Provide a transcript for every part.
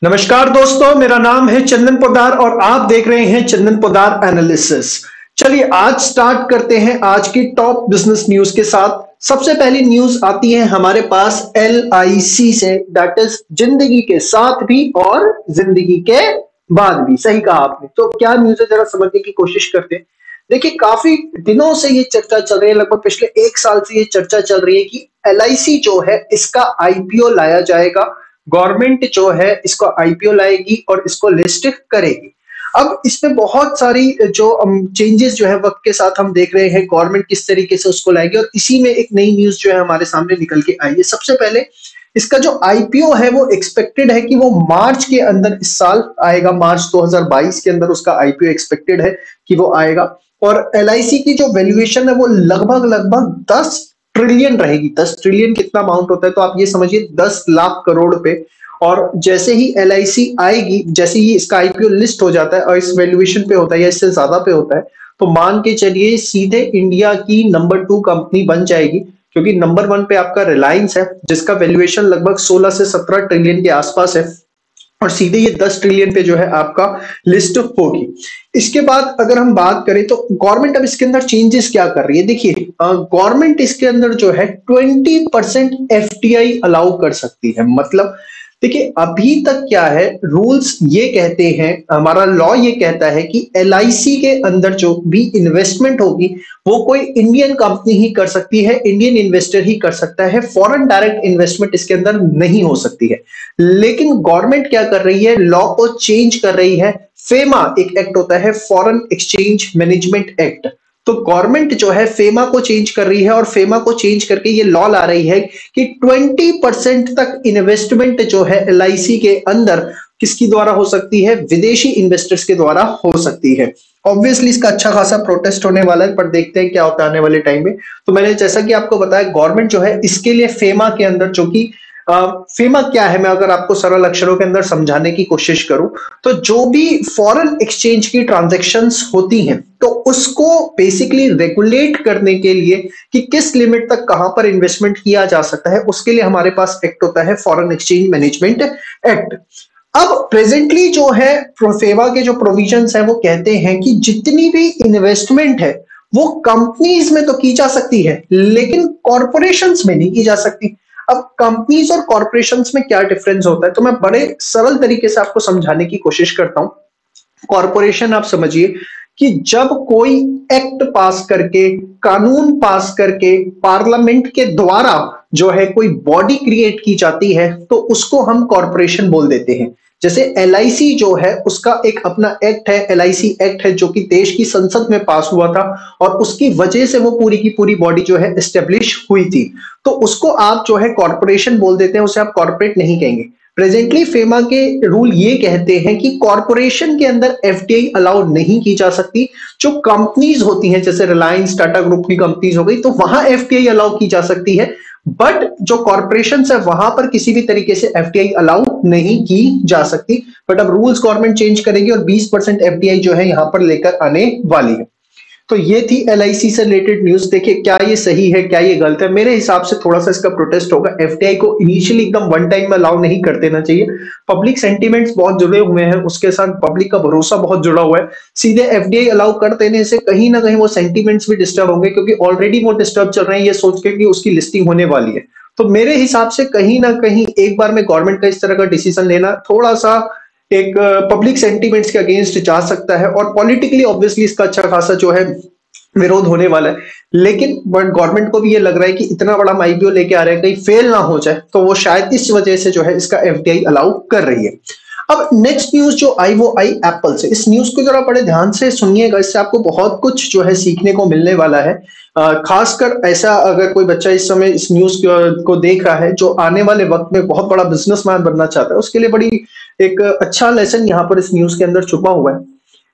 नमस्कार दोस्तों, मेरा नाम है चंदन पोदार और आप देख रहे हैं चंदन पोदार एनालिसिस। चलिए आज स्टार्ट करते हैं आज की टॉप बिजनेस न्यूज के साथ। सबसे पहली न्यूज आती है हमारे पास LIC से, दैट इज जिंदगी के साथ भी और जिंदगी के बाद भी। सही कहा आपने। तो क्या न्यूज है जरा समझने की कोशिश करते हैं। देखिए काफी दिनों से ये चर्चा चल रही है, लगभग पिछले 1 साल से ये चर्चा चल रही है कि LIC जो है इसका IPO लाया जाएगा। गवर्नमेंट जो है इसको IPO लाएगी और इसको लिस्ट करेगी। अब इसमें बहुत सारी जो चेंजेस जो है वक्त के साथ हम देख रहे हैं, गवर्नमेंट किस तरीके से उसको लाएगी और इसी में एक नई न्यूज जो है हमारे सामने निकल के आई है। सबसे पहले इसका जो IPO है वो एक्सपेक्टेड है कि वो मार्च के अंदर इस साल आएगा। मार्च 2022 के अंदर उसका IPO एक्सपेक्टेड है कि वो आएगा। और LIC की जो वैल्यूएशन है वो लगभग लगभग 10 ट्रिलियन रहेगी। 10 ट्रिलियन कितना अमाउंट होता है तो आप ये समझिए 10 लाख करोड़ पे। और जैसे ही LIC आएगी, जैसे ही इसका IPO लिस्ट हो जाता है और इस वैल्यूएशन पे होता है या इससे ज्यादा पे होता है, तो मान के चलिए सीधे इंडिया की नंबर 2 कंपनी बन जाएगी। क्योंकि नंबर 1 पे आपका रिलायंस है जिसका वैल्यूएशन लगभग 16 से 17 ट्रिलियन के आसपास है और सीधे ये 10 ट्रिलियन पे जो है आपका लिस्ट होगी। इसके बाद अगर हम बात करें तो गवर्नमेंट अब इसके अंदर चेंजेस क्या कर रही है। देखिए गवर्नमेंट इसके अंदर जो है 20% FDI अलाउ कर सकती है। मतलब देखिए अभी तक क्या है, रूल्स ये कहते हैं, हमारा लॉ ये कहता है कि LIC के अंदर जो भी इन्वेस्टमेंट होगी वो कोई इंडियन कंपनी ही कर सकती है, इंडियन इन्वेस्टर ही कर सकता है। फॉरेन डायरेक्ट इन्वेस्टमेंट इसके अंदर नहीं हो सकती है। लेकिन गवर्नमेंट क्या कर रही है, लॉ को चेंज कर रही है। फेमा एक एक्ट होता है, फॉरेन एक्सचेंज मैनेजमेंट एक्ट। तो गवर्नमेंट जो है फेमा को चेंज कर रही है और फेमा को चेंज करके ये लॉ ला रही है कि 20% तक इन्वेस्टमेंट जो है LIC के अंदर किसकी द्वारा हो सकती है, विदेशी इन्वेस्टर्स के द्वारा हो सकती है। ऑब्वियसली इसका अच्छा खासा प्रोटेस्ट होने वाला है, पर देखते हैं क्या होता है आने वाले टाइम में। तो मैंने जैसा कि आपको बताया, गवर्नमेंट जो है इसके लिए फेमा के अंदर, जो कि फेमा क्या है, मैं अगर आपको सरल अक्षरों के अंदर समझाने की कोशिश करूं तो जो भी फॉरेन एक्सचेंज की ट्रांजैक्शंस होती हैं तो उसको बेसिकली रेगुलेट करने के लिए कि किस लिमिट तक कहां पर इन्वेस्टमेंट किया जा सकता है, उसके लिए हमारे पास एक्ट होता है फॉरेन एक्सचेंज मैनेजमेंट एक्ट। अब प्रेजेंटली जो है फेमा के जो प्रोविजंस है वो कहते हैं कि जितनी भी इन्वेस्टमेंट है वो कंपनीज में तो की जा सकती है लेकिन कॉरपोरेशंस में नहीं की जा सकती। अब कंपनीज और कॉरपोरेशंस में क्या डिफरेंस होता है तो मैं बड़े सरल तरीके से आपको समझाने की कोशिश करता हूं। कॉरपोरेशन आप समझिए कि जब कोई एक्ट पास करके, कानून पास करके पार्लियामेंट के द्वारा जो है कोई बॉडी क्रिएट की जाती है तो उसको हम कॉरपोरेशन बोल देते हैं। जैसे LIC जो है उसका एक अपना एक्ट है, LIC एक्ट है, जो कि देश की संसद में पास हुआ था और उसकी वजह से वो पूरी की पूरी बॉडी जो है एस्टेब्लिश हुई थी। तो उसको आप जो है कॉरपोरेशन बोल देते हैं, उसे आप कॉर्पोरेट नहीं कहेंगे। प्रेजेंटली फेमा के रूल ये कहते हैं कि कॉरपोरेशन के अंदर FDI अलाउ नहीं की जा सकती। जो कंपनीज होती हैं जैसे रिलायंस, टाटा ग्रुप की कंपनीज हो गई तो वहां FDI अलाउ की जा सकती है, बट जो कॉरपोरेशन है वहां पर किसी भी तरीके से FDI अलाउ नहीं की जा सकती। बट अब रूल्स गवर्नमेंट चेंज करेगी और 20% FDI जो है यहां पर लेकर आने वाली है। तो ये थी LIC से रिलेटेड न्यूज। देखिए क्या ये सही है, क्या ये गलत है, मेरे हिसाब से थोड़ा सा इसका प्रोटेस्ट होगा। FDI को इनिशियली एकदम वन टाइम में अलाउ नहीं कर देना चाहिए। पब्लिक सेंटीमेंट्स बहुत जुड़े हुए हैं, उसके साथ पब्लिक का भरोसा बहुत जुड़ा हुआ है। सीधे FDI अलाउ कर देने से कहीं ना कहीं वो सेंटीमेंट्स भी डिस्टर्ब होंगे, क्योंकि ऑलरेडी वो डिस्टर्ब चल रहे हैं ये सोच के कि उसकी लिस्टिंग होने वाली है। तो मेरे हिसाब से कहीं ना कहीं एक बार में गवर्नमेंट का इस तरह का डिसीजन लेना थोड़ा सा एक पब्लिक सेंटीमेंट्स के अगेंस्ट जा सकता है और पॉलिटिकली ऑब्वियसली इसका अच्छा खासा जो है विरोध होने वाला है। लेकिन गवर्नमेंट को भी ये लग रहा है कि इतना बड़ा IPO लेके आ रहे हैं, कहीं फेल ना हो जाए, तो वो शायद इस वजह से जो है इसका FDI अलाउ कर रही है। अब नेक्स्ट न्यूज जो आई वो आई एप्पल से। इस न्यूज को जरा बड़े ध्यान से सुनिएगा, इससे आपको बहुत कुछ जो है सीखने को मिलने वाला है। खासकर ऐसा अगर कोई बच्चा इस समय इस न्यूज को देख रहा है जो आने वाले वक्त में बहुत बड़ा बिजनेसमैन बनना चाहता है, उसके लिए बड़ी एक अच्छा लेसन यहाँ पर इस न्यूज के अंदर छुपा हुआ है।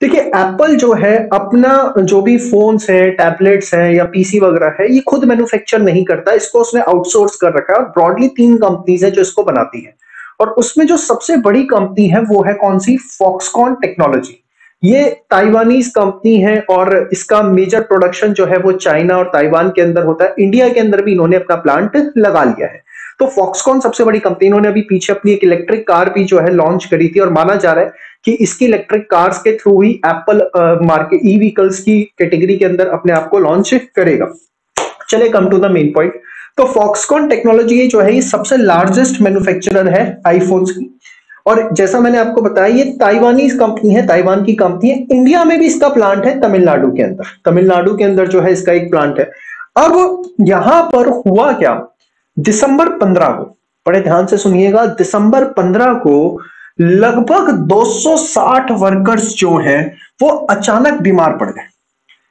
देखिए एप्पल जो है अपना जो भी फोन्स है, टैबलेट्स है या PC वगैरह है, ये खुद मैन्युफैक्चर नहीं करता, इसको उसने आउटसोर्स कर रखा है। और ब्रॉडली 3 कंपनीज है जो इसको बनाती है और उसमें जो सबसे बड़ी कंपनी है वो है कौन सी, फॉक्सकॉन टेक्नोलॉजी। ये ताइवानीज कंपनी है और इसका मेजर प्रोडक्शन जो है वो चाइना और ताइवान के अंदर होता है। इंडिया के अंदर भी इन्होंने अपना प्लांट लगा लिया है। तो फॉक्सकॉन सबसे बड़ी कंपनी, इन्होंने अभी पीछे अपनी एक इलेक्ट्रिक कार भी जो है लॉन्च करी थी और माना जा रहा है कि इसकी इलेक्ट्रिक कार्स के थ्रू ही एप्पल मार्केट ई व्हीकल्स की कैटेगरी के अंदर अपने आप को लॉन्च करेगा। चले come to the main point. तो फॉक्सकॉन टेक्नोलॉजी जो है ये सबसे लार्जेस्ट मैन्युफैक्चरर है आईफोन्स की, और जैसा मैंने आपको बताया ये ताइवानी कंपनी है, ताइवान की कंपनी है। इंडिया में भी इसका प्लांट है तमिलनाडु के अंदर, तमिलनाडु के अंदर जो है इसका एक प्लांट है। अब यहां पर हुआ क्या, दिसंबर 15 को, बड़े ध्यान से सुनिएगा, दिसंबर 15 को लगभग 260 वर्कर्स जो हैं वो अचानक बीमार पड़ गए।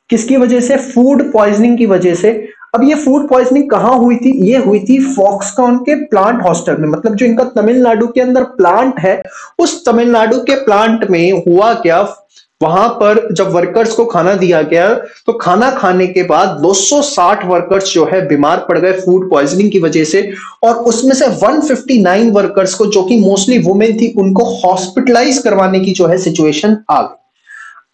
किसकी वजह से? फूड पॉइजनिंग की वजह से। अब ये फूड पॉइजनिंग कहां हुई थी? ये हुई थी फॉक्सकॉन के प्लांट हॉस्टल में, मतलब जो इनका तमिलनाडु के अंदर प्लांट है, उस तमिलनाडु के प्लांट में हुआ क्या, वहां पर जब वर्कर्स को खाना दिया गया तो खाना खाने के बाद 260 वर्कर्स जो है बीमार पड़ गए फूड पॉइजनिंग की वजह से, और उसमें से 159 वर्कर्स को, जो कि मोस्टली वुमेन थी, उनको हॉस्पिटलाइज करवाने की जो है सिचुएशन आ गई।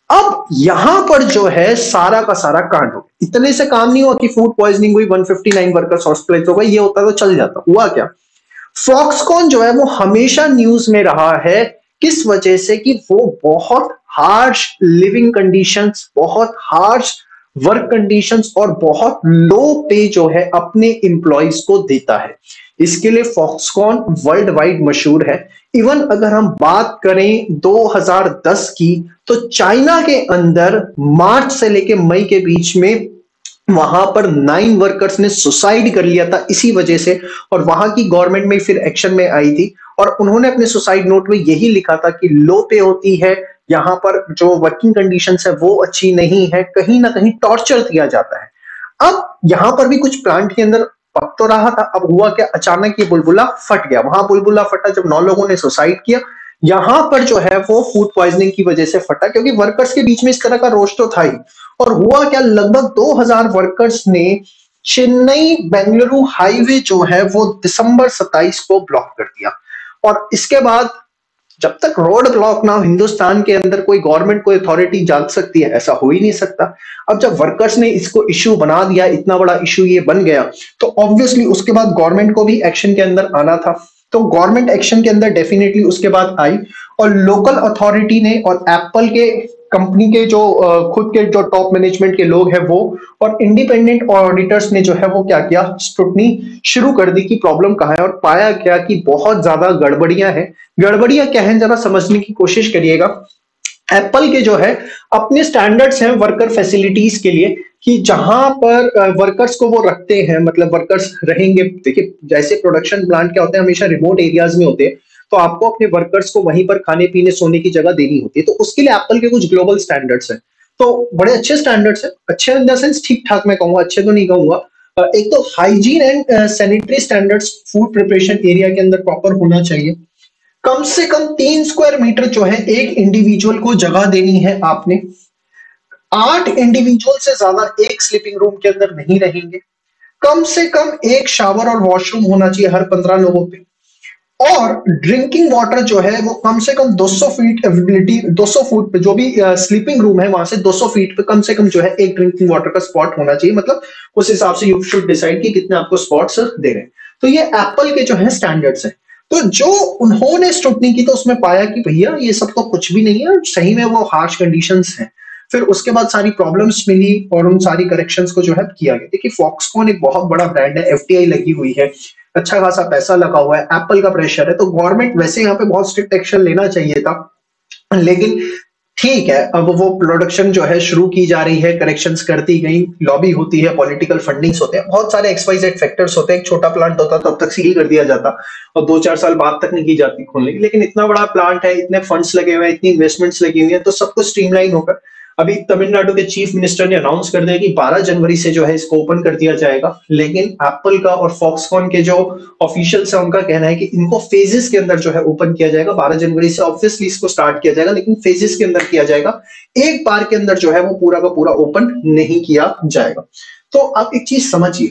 अब यहां पर जो है सारा का सारा कांड हो, इतने से काम नहीं हुआ कि फूड पॉइजनिंग हुई, 159 वर्कर्स हॉस्पिटलाइज हो गए, ये होता तो चल जाता। हुआ क्या, फॉक्सकॉन जो है वो हमेशा न्यूज में रहा है, किस वजह से कि वो बहुत हार्श लिविंग कंडीशंस, बहुत हार्श वर्क कंडीशंस और बहुत लो पे जो है अपने इंप्लॉइज को देता है। इसके लिए फॉक्सकॉन वर्ल्ड वाइड मशहूर है। इवन अगर हम बात करें 2010 की, तो चाइना के अंदर मार्च से लेके मई के बीच में वहां पर 9 वर्कर्स ने सुसाइड कर लिया था इसी वजह से, और वहां की गवर्नमेंट में फिर एक्शन में आई थी और उन्होंने अपने सुसाइड नोट में यही लिखा था कि लो पे होती है, यहाँ पर जो वर्किंग कंडीशंस है वो अच्छी नहीं है, कहीं ना कहीं टॉर्चर किया जाता है। अब यहां पर भी कुछ प्लांट के अंदर पक तो रहा था, अब हुआ क्या, अचानक ये बुलबुला फट गया। वहां बुलबुला फटा जब 9 लोगों ने सुसाइड किया, यहां पर जो है वो फूड पॉइजनिंग की वजह से फटा, क्योंकि वर्कर्स के बीच में इस तरह का रोष तो था ही। और हुआ क्या, लगभग 2000 वर्कर्स ने चेन्नई बेंगलुरु हाईवे जो है वो दिसंबर 27 को ब्लॉक कर दिया। और इसके बाद जब तक रोड ब्लॉक ना हो, हिंदुस्तान के अंदर कोई गवर्नमेंट, कोई अथॉरिटी जाग सकती है? ऐसा हो ही नहीं सकता। अब जब वर्कर्स ने इसको इश्यू बना दिया, इतना बड़ा इश्यू ये बन गया, तो ऑब्वियसली उसके बाद गवर्नमेंट को भी एक्शन के अंदर आना था। तो गवर्नमेंट एक्शन के अंदर डेफिनेटली उसके बाद आई, और लोकल अथॉरिटी ने और एप्पल के कंपनी के जो खुद के जो टॉप मैनेजमेंट के लोग हैं वो, और इंडिपेंडेंट ऑडिटर्स ने जो है वो क्या किया, स्क्रूटनी शुरू कर दी कि प्रॉब्लम कहाँ है, और पाया क्या कि बहुत ज्यादा गड़बड़ियां हैं। गड़बड़ियां क्या है जरा समझने की कोशिश करिएगा। एप्पल के जो है अपने स्टैंडर्ड्स हैं वर्कर फैसिलिटीज के लिए, कि जहां पर वर्कर्स को वो रखते हैं, मतलब वर्कर्स रहेंगे। देखिए जैसे प्रोडक्शन प्लांट क्या होते हैं, हमेशा रिमोट एरियाज में होते हैं, तो आपको अपने वर्कर्स को वहीं पर खाने पीने सोने की जगह देनी होती है। तो उसके लिए एप्पल के कुछ ग्लोबल स्टैंडर्ड्स हैं, तो बड़े अच्छे स्टैंडर्ड्स हैं, अच्छे इन द सेंस ठीक ठाक मैं कहूंगा, अच्छे तो नहीं कहूंगा। एक तो hygiene and sanitary standards food preparation area के अंदर प्रॉपर होना चाहिए। कम से कम 3 स्क्वायर मीटर जो है एक इंडिविजुअल को जगह देनी है आपने। 8 इंडिविजुअल से ज्यादा एक स्लीपिंग रूम के अंदर नहीं रहेंगे। कम से कम एक शावर और वॉशरूम होना चाहिए हर 15 लोगों पे। और ड्रिंकिंग वाटर जो है वो कम से कम 200 फीट एविलिटी, 200 फुट पे जो भी स्लीपिंग रूम है वहां से 200 फीट पे कम से कम जो है एक ड्रिंकिंग वाटर का स्पॉट होना चाहिए। मतलब उस हिसाब से यू शुड डिसाइड कि कितने आपको स्पॉट्स दे रहे हैं। तो ये एप्पल के जो है स्टैंडर्ड्स है। तो जो उन्होंने स्क्रूटनी की तो उसमें पाया कि भैया ये सब तो कुछ भी नहीं है, सही में वो हार्श कंडीशंस हैं। फिर उसके बाद सारी प्रॉब्लम्स मिली और उन सारी करेक्शंस को जो है किया गया। देखिए फॉक्सकॉन एक बहुत बड़ा ब्रांड है, एफटीआई लगी हुई है, अच्छा खासा पैसा लगा हुआ है, एप्पल का प्रेशर है, तो गवर्नमेंट वैसे यहाँ पे बहुत स्ट्रिक्ट एक्शन लेना चाहिए था। लेकिन ठीक है, अब वो प्रोडक्शन जो है शुरू की जा रही है, करेक्शंस करती गई, लॉबी होती है, पॉलिटिकल फंडिंग्स होते हैं, बहुत सारे XYZ फैक्टर्स होते हैं। एक छोटा प्लांट होता तब तक सील कर दिया जाता और 2-4 साल बाद तक नहीं की जाती खोलने की। लेकिन इतना बड़ा प्लांट है, इतने फंड्स लगे हुए हैं, इतनी इन्वेस्टमेंट्स लगी हुई है, तो सब कुछ स्ट्रीमलाइन होकर अभी तमिलनाडु के चीफ मिनिस्टर ने अनाउंस कर दिया कि 12 जनवरी से जो है इसको ओपन कर दिया जाएगा। लेकिन एप्पल का और फॉक्सकॉन के जो ऑफिशियल्स है उनका कहना है कि इनको फेजेस के अंदर जो है ओपन किया जाएगा। 12 जनवरी से ऑब्वियसली इसको स्टार्ट किया जाएगा, लेकिन फेजेस के अंदर किया जाएगा, एक बार के अंदर जो है वो पूरा का पूरा ओपन नहीं किया जाएगा। तो आप एक चीज समझिए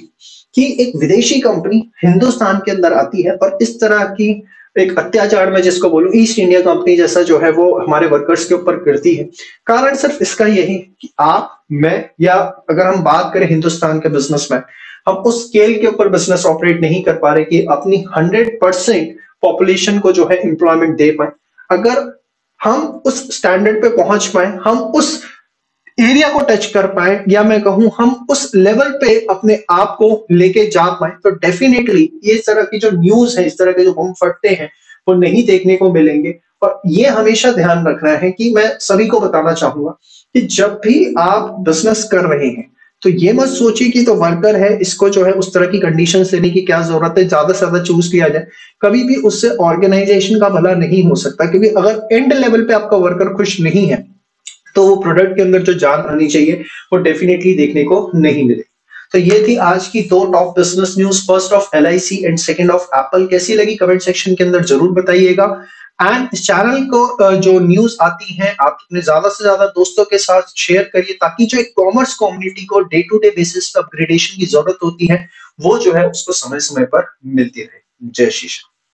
कि एक विदेशी कंपनी हिंदुस्तान के अंदर आती है और इस तरह की एक अत्याचार में जिसको बोलूं, ईस्ट इंडिया कंपनी जैसा जो है वो हमारे वर्कर्स के ऊपर करती है। कारण सिर्फ इसका यही कि आप, मैं, या अगर हम बात करें हिंदुस्तान के बिजनेसमैन, हम उस स्केल के ऊपर बिजनेस ऑपरेट नहीं कर पा रहे कि अपनी 100% पॉपुलेशन को जो है एम्प्लॉयमेंट दे पाए। अगर हम उस स्टैंडर्ड पे पहुंच पाए, हम उस एरिया को टच कर पाए, या मैं कहूं हम उस लेवल पे अपने आप को लेके जा पाए, तो डेफिनेटली ये तरह की जो न्यूज है, इस तरह के जो बम फटते हैं, वो नहीं देखने को मिलेंगे। और ये हमेशा ध्यान रखना है कि मैं सभी को बताना चाहूंगा कि जब भी आप बिजनेस कर रहे हैं तो ये मत सोचिए कि तो वर्कर है, इसको जो है उस तरह की कंडीशन देने की क्या जरूरत है, ज्यादा से ज्यादा चूज किया जाए। कभी भी उससे ऑर्गेनाइजेशन का भला नहीं हो सकता, क्योंकि अगर एंड लेवल पे आपका वर्कर खुश नहीं है तो वो प्रोडक्ट के अंदर जो जान आनी चाहिए वो डेफिनेटली देखने को नहीं मिलेगी। तो ये थी आज की दो top business news, first of LIC and second of Apple. कैसी लगी कमेंट सेक्शन के अंदर जरूर बताइएगा। एंड इस चैनल को जो न्यूज आती है आप अपने ज्यादा से ज्यादा दोस्तों के साथ शेयर करिए, ताकि जो एक कॉमर्स कम्युनिटी को डे टू डे बेसिस पे अपग्रेडेशन की जरूरत होती है वो जो है उसको समय समय पर मिलती रहे। जय श्री कृष्ण।